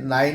9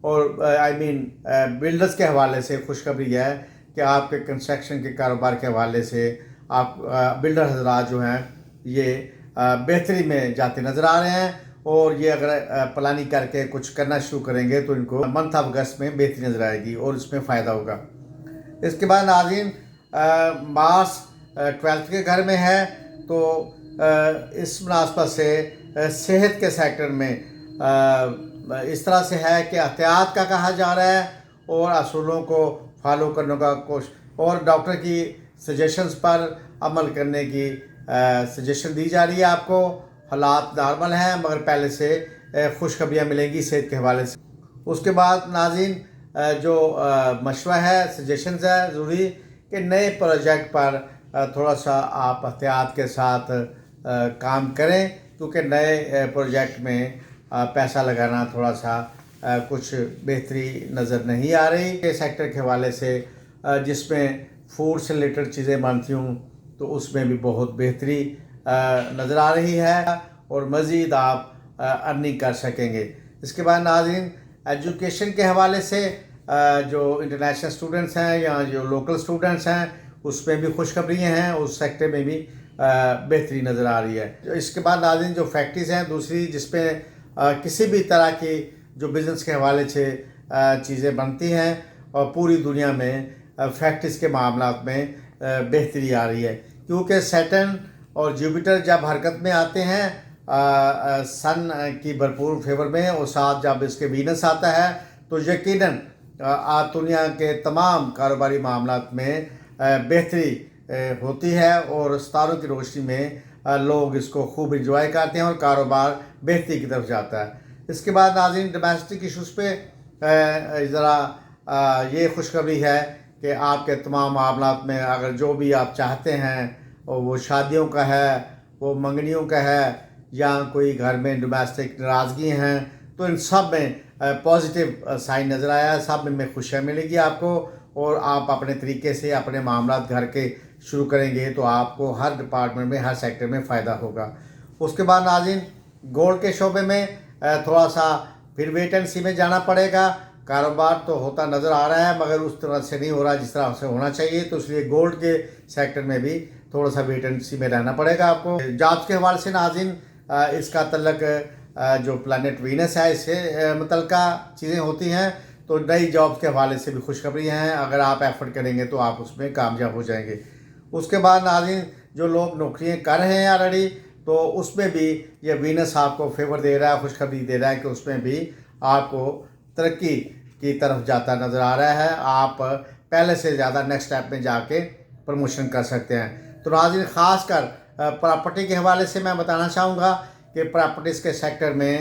اور آئی مین بلڈرز کے حوالے سے خوشخبری ہے کہ آپ کے کنسٹرکشن کے کاروبار کے حوالے سے آپ بلڈر حضرات جو ہیں یہ بہتری میں جاتے نظر آ رہے ہیں، اور یہ اگر پلاننگ کر کے کچھ کرنا شروع کریں گے تو ان کو منتھ آف اگست میں بہتری نظر آئے گی اور اس میں فائدہ ہوگا۔ اس کے بعد ناظرین مارس 12 کے گھر میں ہے، تو اس مناسبت سے صحت کے سیکٹر میں اس طرح سے ہے کہ احتیاط کا کہا جا رہا ہے اور اصولوں کو فالو کرنے کا کوشش، اور ڈاکٹر کی سجیشنز پر عمل کرنے کی سجیشن دی جا رہی ہے آپ کو۔ حالات نارمل ہیں مگر پہلے سے خوشخبریاں ملیں گی صحت کے حوالے سے۔ اس کے بعد ناظرین جو مشورہ ہے، سجیشنز ہے ضروری کہ نئے پروجیکٹ پر تھوڑا سا آپ احتیاط کے ساتھ کام کریں، کیونکہ نئے پروجیکٹ میں پیسہ لگانا تھوڑا سا کچھ بہتری نظر نہیں آ رہی کہ سیکٹر کے حوالے سے جس میں فوڈ سے ریلیٹڈ چیزیں بنتی ہوں تو اس میں بھی بہت بہتری نظر آ رہی ہے اور مزید آپ ارننگ کر سکیں گے۔ اس کے بعد ناظرین ایجوکیشن کے حوالے سے جو انٹرنیشنل اسٹوڈنٹس ہیں یا جو لوکل اسٹوڈنٹس ہیں اس میں بھی خوشخبریاں ہیں، اس سیکٹر میں بھی بہتری نظر آ رہی ہے۔ اس کے بعد ناظرین جو فیکٹریز ہیں دوسری جس پہ کسی بھی طرح کی جو بزنس کے حوالے سے چیزیں بنتی ہیں، اور پوری دنیا میں فیکٹریز کے معاملات میں بہتری آ رہی ہے، کیونکہ سیٹرن اور جوپیٹر جب حرکت میں آتے ہیں سن کی بھرپور فیور میں، اور ساتھ جب اس کے وینس آتا ہے تو یقیناً دنیا کے تمام کاروباری معاملات میں بہتری ہوتی ہے اور ستاروں کی روشنی میں لوگ اس کو خوب انجوائے کرتے ہیں اور کاروبار بہتری کی طرف جاتا ہے۔ اس کے بعد ناظرین ڈومیسٹک ایشوز پہ ذرا یہ خوشخبری ہے کہ آپ کے تمام معاملات میں اگر جو بھی آپ چاہتے ہیں وہ شادیوں کا ہے، وہ منگنیوں کا ہے، یا کوئی گھر میں ڈومیسٹک ناراضگی ہیں، تو ان سب میں پازیٹیو سائن نظر آیا ہے، سب میں خوشیاں ملے گی آپ کو، اور آپ اپنے طریقے سے اپنے معاملات گھر کے شروع کریں گے تو آپ کو ہر ڈپارٹمنٹ میں ہر سیکٹر میں فائدہ ہوگا۔ اس کے بعد ناظرین گولڈ کے شعبے میں تھوڑا سا پھر ویٹ اینڈ سی میں جانا پڑے گا۔ کاروبار تو ہوتا نظر آ رہا ہے مگر اس طرح سے نہیں ہو رہا جس طرح سے ہونا چاہیے، تو اس لیے گولڈ کے سیکٹر میں بھی تھوڑا سا ویٹ اینڈ سی میں رہنا پڑے گا آپ کو۔ جابس کے حوالے سے ناظرین اس کا تعلق جو پلانٹ وینس ہے اس سے متعلقہ چیزیں ہوتی ہیں، تو نئی جابس کے حوالے سے بھی خوشخبریاں ہیں، اگر آپ ایفرٹ کریں گے تو آپ اس میں کامیاب ہو جائیں گے۔ اس کے بعد ناظرین جو لوگ نوکریاں کر رہے ہیں آلریڈی، تو اس میں بھی یہ وینس آپ کو فیور دے رہا ہے، خوشخبری دے رہا ہے کہ اس میں بھی آپ کو ترقی کی طرف جاتا نظر آ رہا ہے، آپ پہلے سے زیادہ نیکسٹ اسٹیپ میں جا کے پروموشن کر سکتے ہیں۔ تو ناظرین خاص کر پراپرٹی کے حوالے سے میں بتانا چاہوں گا کہ پراپرٹیز کے سیکٹر میں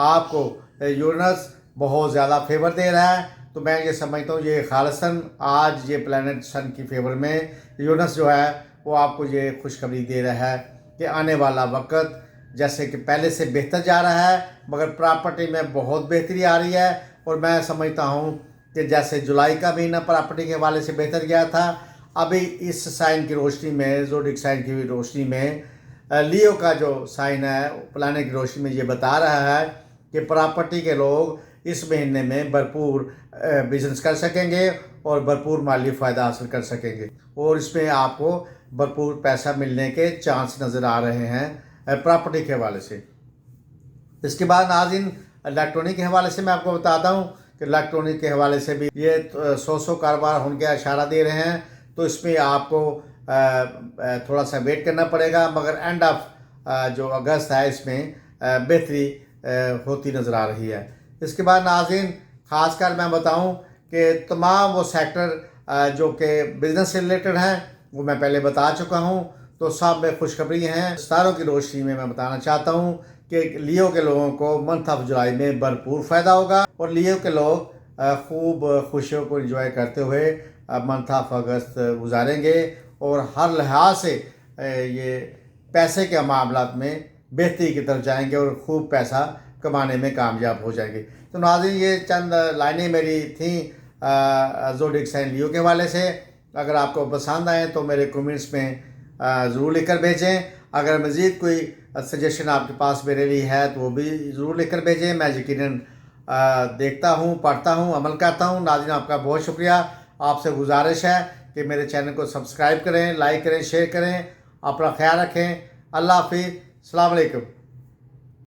آپ کو یورینس بہت زیادہ فیور دے رہا ہے، تو میں یہ سمجھتا ہوں یہ خالصاً آج یہ پلانٹ سن کی فیور میں یورینس جو ہے وہ آپ کو یہ خوشخبری دے رہا ہے کہ آنے والا وقت جیسے کہ پہلے سے بہتر جا رہا ہے، مگر پراپرٹی میں بہت بہتری آ رہی ہے، اور میں سمجھتا ہوں کہ جیسے جولائی کا مہینہ پراپرٹی کے حوالے سے بہتر گیا تھا، ابھی اس سائن کی روشنی میں زوڈک سائن کی روشنی میں لیو کا جو سائن ہے پلانے کی روشنی میں یہ بتا رہا ہے کہ پراپرٹی کے لوگ اس مہینے میں بھرپور بزنس کر سکیں گے اور بھرپور مالی فائدہ حاصل کر سکیں گے، اور اس میں آپ کو بھرپور پیسہ ملنے کے چانس نظر آ رہے ہیں پراپرٹی کے حوالے سے۔ اس کے بعد ناظرین الیکٹرانک کے حوالے سے میں آپ کو بتاتا ہوں کہ الیکٹرانک کے حوالے سے بھی یہ سو کاروبار ہونے کا اشارہ دے رہے ہیں، تو اس میں آپ کو تھوڑا سا ویٹ کرنا پڑے گا، مگر اینڈ آف جو اگست ہے اس میں بہتری ہوتی نظر آ رہی ہے۔ اس کے بعد ناظرین خاص کر میں بتاؤں کہ تمام وہ سیکٹر جو کہ بزنس سے ریلیٹڈ ہیں وہ میں پہلے بتا چکا ہوں، تو سب میں خوشخبری ہیں۔ ستاروں کی روشنی میں بتانا چاہتا ہوں کہ لیو کے لوگوں کو منتھ آف جولائی میں بھرپور فائدہ ہوگا، اور لیو کے لوگ خوب خوشیوں کو انجوائے کرتے ہوئے منتھ آف اگست گزاریں گے، اور ہر لحاظ سے یہ پیسے کے معاملات میں بہتری کی طرف جائیں گے اور خوب پیسہ کمانے میں کامیاب ہو جائیں گے۔ تو ناظرین یہ چند لائنیں میری تھیں زوڈک سائن لیو کے حوالے سے، اگر آپ کو پسند آئیں تو میرے کمنٹس میں ضرور لکھ کر بھیجیں، اگر مزید کوئی سجیشن آپ کے پاس میرے لیے ہے تو وہ بھی ضرور لکھ کر بھیجیں، میں یقیناً دیکھتا ہوں، پڑھتا ہوں، عمل کرتا ہوں۔ ناظرین آپ کا بہت شکریہ۔ آپ سے گزارش ہے کہ میرے چینل کو سبسکرائب کریں، لائک کریں، شیئر کریں۔ اپنا خیال رکھیں۔ اللہ حافظ۔ السلام علیکم۔